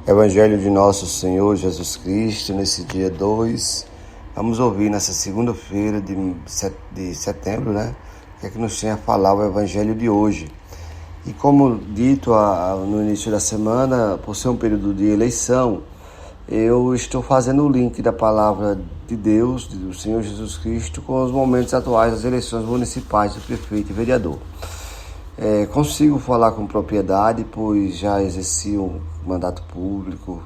Evangelho de Nosso Senhor Jesus Cristo, nesse dia 2, vamos ouvir nessa segunda-feira de setembro, o que é que nos tem a falar o Evangelho de hoje. E como dito no início da semana, por ser um período de eleição, eu estou fazendo o link da palavra de Deus, do Senhor Jesus Cristo, com os momentos atuais das eleições municipais do prefeito e vereador. Consigo falar com propriedade, pois já exerci um mandato público,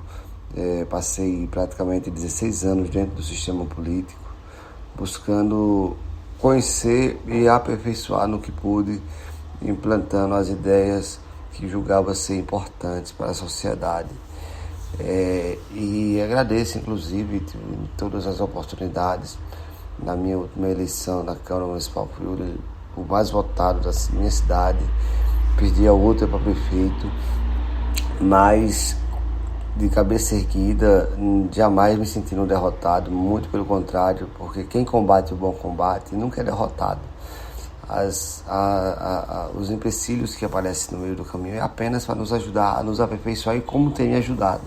passei praticamente 16 anos dentro do sistema político, buscando conhecer e aperfeiçoar no que pude, implantando as ideias que julgava ser importantes para a sociedade. E agradeço, inclusive, em todas as oportunidades. Na minha última eleição na Câmara Municipal, fui o mais votado da minha cidade, perdi a outra para prefeito, mas de cabeça erguida, jamais me sentindo derrotado, muito pelo contrário, porque quem combate o bom combate nunca é derrotado. Os empecilhos que aparecem no meio do caminho é apenas para nos ajudar a nos aperfeiçoar, e como tem me ajudado,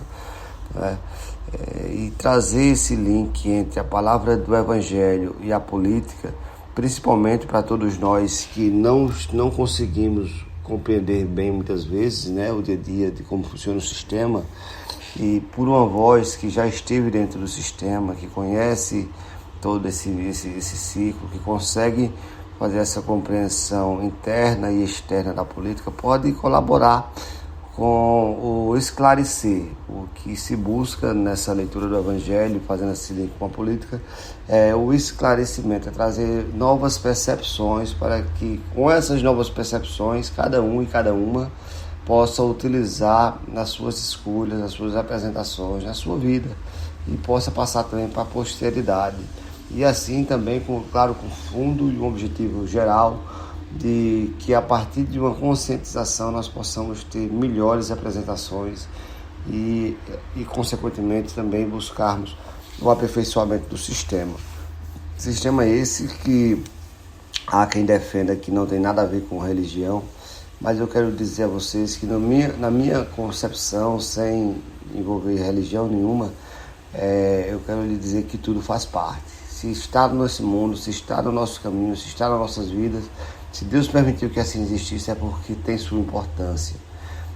e trazer esse link entre a palavra do Evangelho e a política, principalmente para todos nós que não conseguimos compreender bem muitas vezes, o dia a dia de como funciona o sistema, e por uma voz que já esteve dentro do sistema, que conhece todo esse ciclo, que consegue fazer essa compreensão interna e externa da política, pode colaborar com o esclarecer. O que se busca nessa leitura do Evangelho, fazendo esse link com a política, é o esclarecimento, é trazer novas percepções para que, com essas novas percepções, cada um e cada uma possa utilizar nas suas escolhas, nas suas apresentações, na sua vida, e possa passar também para a posteridade. E assim também, com fundo e um objetivo geral, de que a partir de uma conscientização nós possamos ter melhores apresentações e consequentemente também buscarmos o aperfeiçoamento do sistema. Sistema esse que há quem defenda que não tem nada a ver com religião, mas eu quero dizer a vocês que na minha concepção, sem envolver religião nenhuma, eu quero lhe dizer que tudo faz parte. Se está nesse mundo, se está no nosso caminho, se está nas nossas vidas, se Deus permitiu que assim existisse, é porque tem sua importância.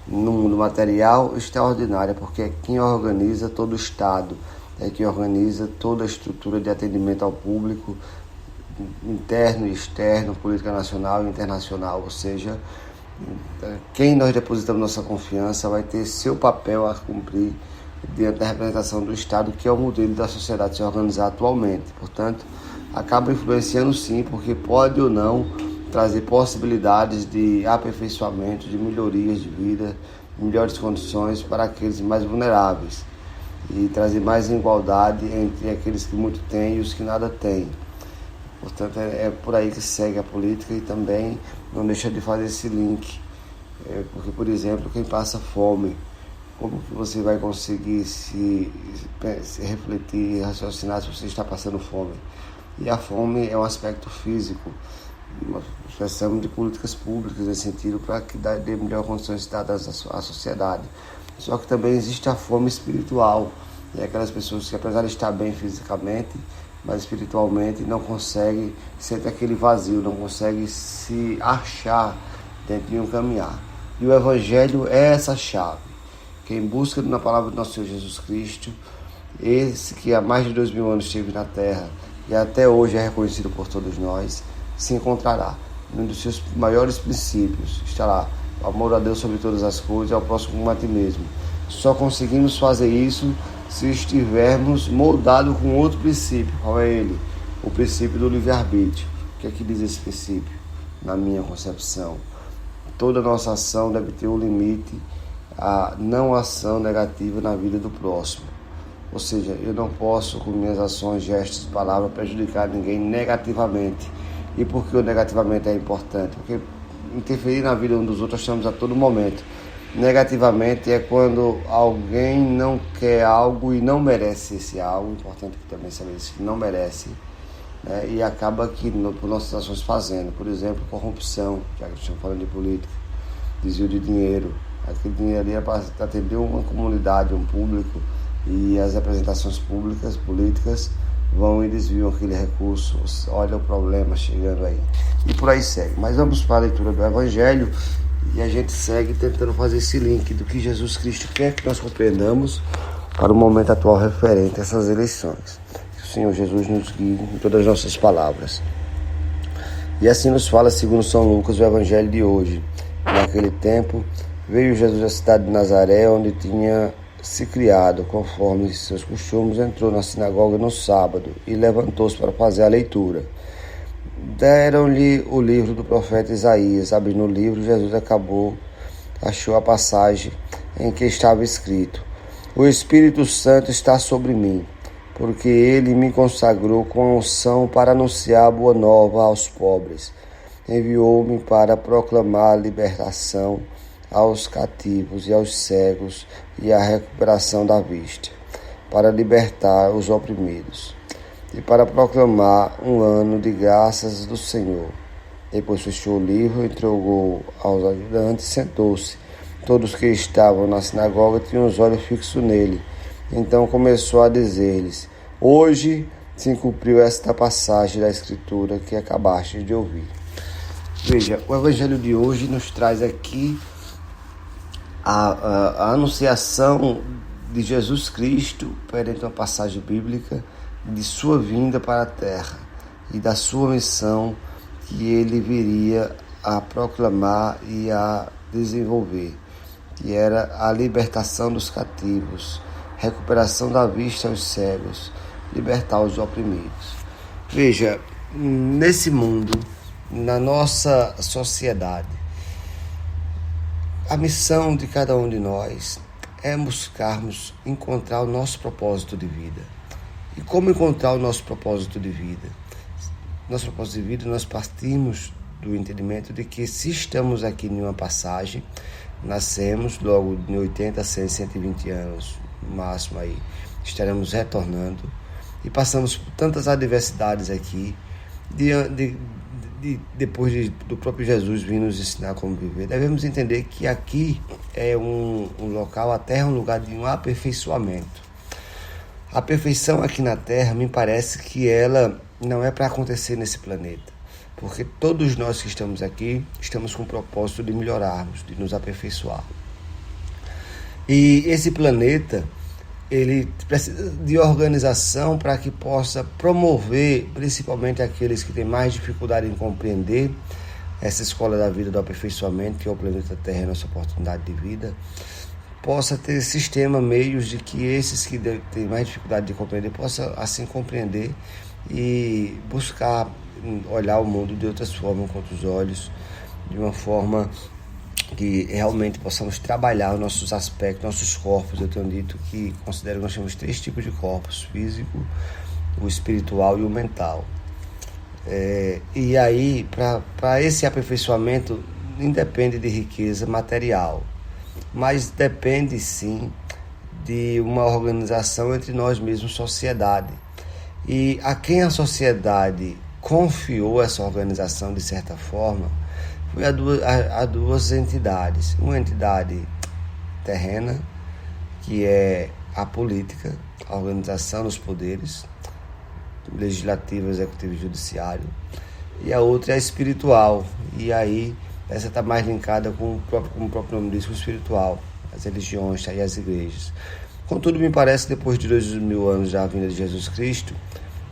No mundo material, extraordinária, porque é quem organiza todo o Estado, é quem organiza toda a estrutura de atendimento ao público, interno e externo, política nacional e internacional. Ou seja, quem nós depositamos nossa confiança vai ter seu papel a cumprir diante da representação do Estado, que é o modelo da sociedade se organizar atualmente. Portanto, acaba influenciando sim, porque pode ou não trazer possibilidades de aperfeiçoamento, de melhorias de vida, melhores condições para aqueles mais vulneráveis, e trazer mais igualdade entre aqueles que muito têm e os que nada têm. Portanto, é por aí que segue a política, e também não deixa de fazer esse link, porque, por exemplo, quem passa fome, como que você vai conseguir se refletir e raciocinar se você está passando fome? E a fome é um aspecto físico. Nós precisamos de políticas públicas nesse sentido para que dê melhor condições dadas à sociedade. Só que também existe a fome espiritual, aquelas pessoas que, apesar de estar bem fisicamente, mas espiritualmente não conseguem, sente aquele vazio, não conseguem se achar dentro de um caminhar. E o Evangelho é essa chave. Quem busca na palavra do nosso Senhor Jesus Cristo, esse que há mais de 2000 anos esteve na Terra e até hoje é reconhecido por todos nós, se encontrará. Um dos seus maiores princípios está lá: o amor a Deus sobre todas as coisas e ao próximo como a ti mesmo. Só conseguimos fazer isso se estivermos moldados com outro princípio. Qual é ele? O princípio do livre-arbítrio. O que é que diz esse princípio? Na minha concepção, toda nossa ação deve ter um limite, a não ação negativa na vida do próximo. Ou seja, eu não posso, com minhas ações, gestos, palavras, prejudicar ninguém negativamente. E por que o negativamente é importante? Porque interferir na vida um dos outros estamos a todo momento. Negativamente é quando alguém não quer algo e não merece esse algo. Importante que também saber isso, que não merece, e acaba que por nossas ações fazendo. Por exemplo, corrupção, já que estamos falando de política, desvio de dinheiro, Aquele dinheiro ali é para atender uma comunidade, um público, e as representações públicas, políticas, vão e desviam aquele recurso. Olha o problema chegando aí. E por aí segue. Mas vamos para a leitura do Evangelho e a gente segue tentando fazer esse link do que Jesus Cristo quer que nós compreendamos para o momento atual referente a essas eleições. Que o Senhor Jesus nos guie em todas as nossas palavras. E assim nos fala, segundo São Lucas, o Evangelho de hoje. Naquele tempo, veio Jesus à cidade de Nazaré, onde tinha se criado, conforme seus costumes, entrou na sinagoga no sábado e levantou-se para fazer a leitura. Deram-lhe o livro do profeta Isaías. Abrindo o livro, Jesus achou a passagem em que estava escrito: O Espírito Santo está sobre mim, porque ele me consagrou com a unção para anunciar a boa nova aos pobres. Enviou-me para proclamar a libertação aos cativos e aos cegos e a recuperação da vista, para libertar os oprimidos e para proclamar um ano de graças do Senhor. Depois fechou o livro, entregou aos ajudantes e sentou-se. Todos que estavam na sinagoga tinham os olhos fixos nele. Então começou a dizer-lhes: Hoje se cumpriu esta passagem da Escritura que acabaste de ouvir. Veja, o Evangelho de hoje nos traz aqui a anunciação de Jesus Cristo perante uma passagem bíblica de sua vinda para a terra e da sua missão que ele viria a proclamar e a desenvolver, que era a libertação dos cativos, recuperação da vista aos cegos, libertar os oprimidos. Veja, nesse mundo, na nossa sociedade, a missão de cada um de nós é buscarmos encontrar o nosso propósito de vida. E como encontrar o nosso propósito de vida? Nosso propósito de vida, nós partimos do entendimento de que se estamos aqui em uma passagem, nascemos logo em 80, 100, 120 anos, no máximo aí, estaremos retornando e passamos por tantas adversidades aqui, depois do próprio Jesus vir nos ensinar como viver. Devemos entender que aqui é um local, a Terra é um lugar de um aperfeiçoamento. A perfeição aqui na Terra, me parece que ela não é para acontecer nesse planeta, porque todos nós que estamos aqui estamos com o propósito de melhorarmos, de nos aperfeiçoar. E esse planeta, ele precisa de organização para que possa promover, principalmente aqueles que têm mais dificuldade em compreender essa escola da vida do aperfeiçoamento, que é o planeta Terra, a nossa oportunidade de vida, possa ter sistema, meios de que esses que têm mais dificuldade de compreender possam assim compreender e buscar olhar o mundo de outras formas, com outros olhos, de uma forma que realmente possamos trabalhar os nossos aspectos, nossos corpos. Eu tenho dito que considero que nós temos 3 tipos de corpos: físico, o espiritual e o mental. E aí, para esse aperfeiçoamento, independe de riqueza material, mas depende sim de uma organização entre nós mesmos, sociedade. E a quem a sociedade confiou essa organização de certa forma foi a duas entidades. Uma entidade terrena, que é a política, a organização dos poderes, legislativo, executivo e judiciário, e a outra é a espiritual. E aí, essa está mais linkada como o próprio nome diz, com o espiritual, as religiões e as igrejas. Contudo, me parece que depois de 2000 anos da vinda de Jesus Cristo,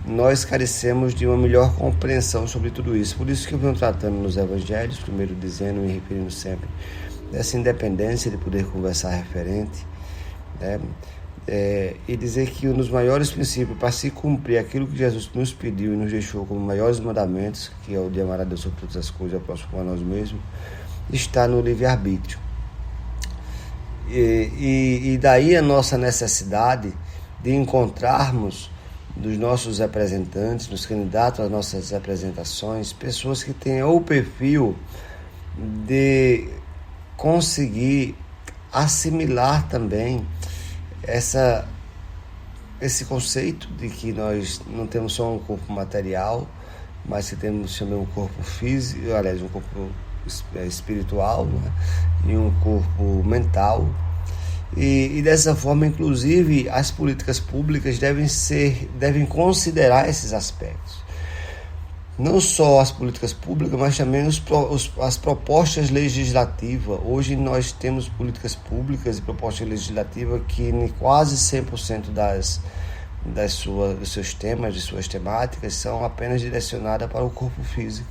nós carecemos de uma melhor compreensão sobre tudo isso. Por isso que eu venho tratando nos evangelhos, primeiro dizendo, me referindo sempre, dessa independência de poder conversar referente, né? E dizer que um dos maiores princípios para se cumprir aquilo que Jesus nos pediu e nos deixou como maiores mandamentos, que é o de amar a Deus sobre todas as coisas e ao próximo como a nós mesmos, está no livre-arbítrio. E daí a nossa necessidade de encontrarmos dos nossos representantes, dos candidatos às nossas representações, pessoas que tenham o perfil de conseguir assimilar também esse conceito de que nós não temos só um corpo material, mas que temos também um corpo físico, aliás, um corpo espiritual, né? E um corpo mental. E dessa forma, inclusive, as políticas públicas devem considerar esses aspectos. Não só as políticas públicas, mas também as propostas legislativas. Hoje nós temos políticas públicas e propostas legislativas que em quase 100% dos seus temas, de suas temáticas, são apenas direcionadas para o corpo físico.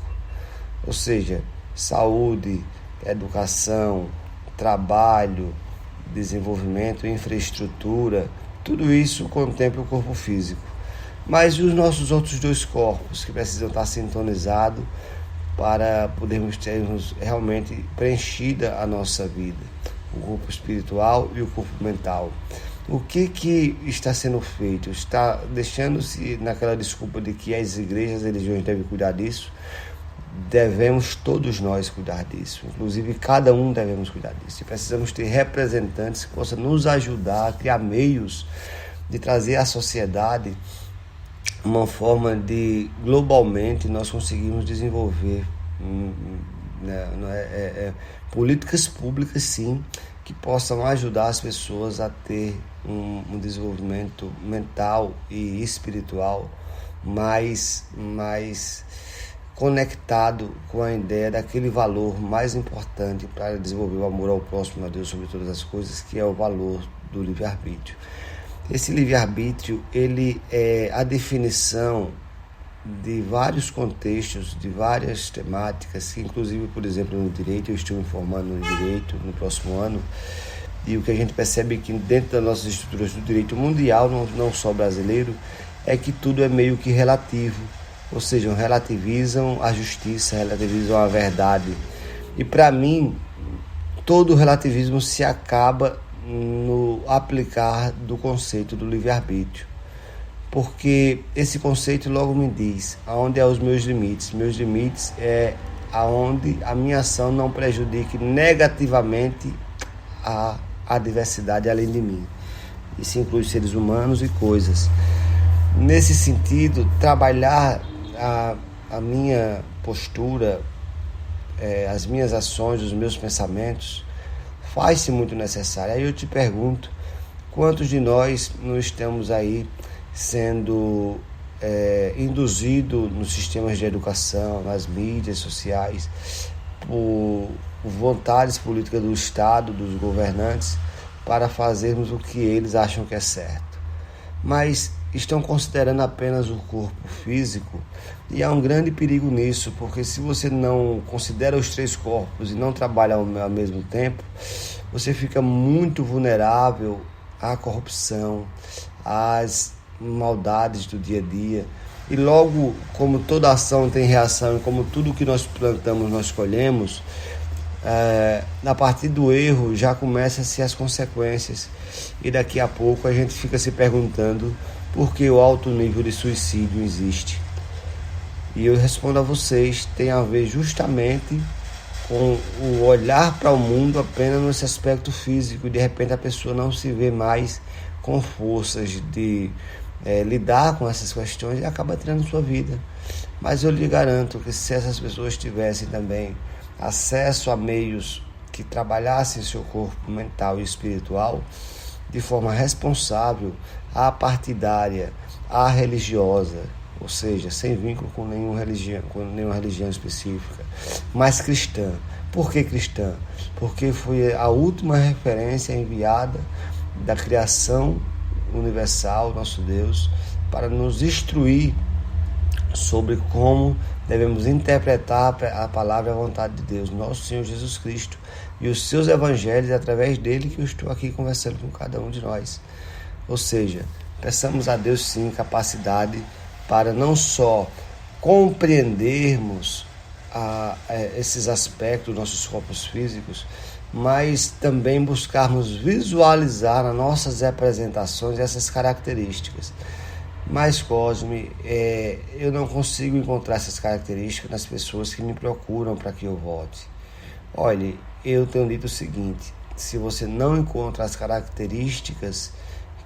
Ou seja, saúde, educação, trabalho, desenvolvimento, infraestrutura, tudo isso contempla o corpo físico. Mas e os nossos outros dois corpos que precisam estar sintonizados para podermos termos realmente preenchida a nossa vida? O corpo espiritual e o corpo mental. O que está sendo feito? Está deixando-se naquela desculpa de que as igrejas, as religiões devem cuidar disso? Devemos todos nós cuidar disso, inclusive cada um devemos cuidar disso. E precisamos ter representantes que possam nos ajudar a criar meios de trazer à sociedade uma forma de, globalmente, nós conseguirmos desenvolver políticas públicas, sim, que possam ajudar as pessoas a ter um desenvolvimento mental e espiritual mais conectado com a ideia daquele valor mais importante para desenvolver o amor ao próximo, a Deus sobre todas as coisas, que é o valor do livre-arbítrio. Esse livre-arbítrio, ele é a definição de vários contextos, de várias temáticas, que inclusive, por exemplo, no direito, eu estou me formando no direito no próximo ano, e o que a gente percebe que dentro das nossas estruturas do direito mundial, não só brasileiro, é que tudo é meio que relativo, ou seja, relativizam a justiça, relativizam a verdade. E para mim, todo o relativismo se acaba no aplicar do conceito do livre-arbítrio, porque esse conceito logo me diz aonde é os meus limites. Meus limites é aonde a minha ação não prejudique negativamente a diversidade além de mim. Isso inclui seres humanos e coisas. Nesse sentido, trabalhar a minha postura, as minhas ações, os meus pensamentos, faz-se muito necessário. Aí eu te pergunto, quantos de nós não estamos aí sendo induzidos nos sistemas de educação, nas mídias sociais, por vontades políticas do Estado, dos governantes, para fazermos o que eles acham que é certo. Mas estão considerando apenas o corpo físico, e há um grande perigo nisso, porque se você não considera os três corpos e não trabalha ao mesmo tempo, você fica muito vulnerável à corrupção, às maldades do dia a dia. E logo, como toda ação tem reação, e como tudo que nós plantamos nós colhemos, a partir do erro já começam-se as consequências, e daqui a pouco a gente fica se perguntando por que o alto nível de suicídio existe. E eu respondo a vocês, tem a ver justamente com o olhar para o mundo apenas nesse aspecto físico, e de repente a pessoa não se vê mais com forças de lidar com essas questões e acaba tirando sua vida. Mas eu lhe garanto que se essas pessoas tivessem também acesso a meios que trabalhassem seu corpo mental e espiritual de forma responsável, apartidária, religiosa, ou seja, sem vínculo com nenhuma religião específica, mas cristã. Por que cristã? Porque foi a última referência enviada da criação universal, nosso Deus, para nos instruir sobre como devemos interpretar a palavra e a vontade de Deus, nosso Senhor Jesus Cristo, e os seus evangelhos, através dele que eu estou aqui conversando com cada um de nós. Ou seja, peçamos a Deus sim capacidade para não só compreendermos esses aspectos dos nossos corpos físicos, mas também buscarmos visualizar nas nossas representações essas características. Mas, Cosme, eu não consigo encontrar essas características nas pessoas que me procuram para que eu vote. Olhe, eu tenho dito o seguinte: se você não encontra as características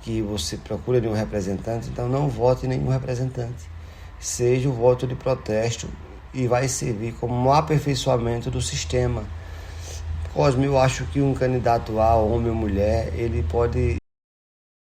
que você procura de um representante, então não vote em nenhum representante. Seja o voto de protesto e vai servir como um aperfeiçoamento do sistema. Cosme, eu acho que um candidato A, homem ou mulher, ele pode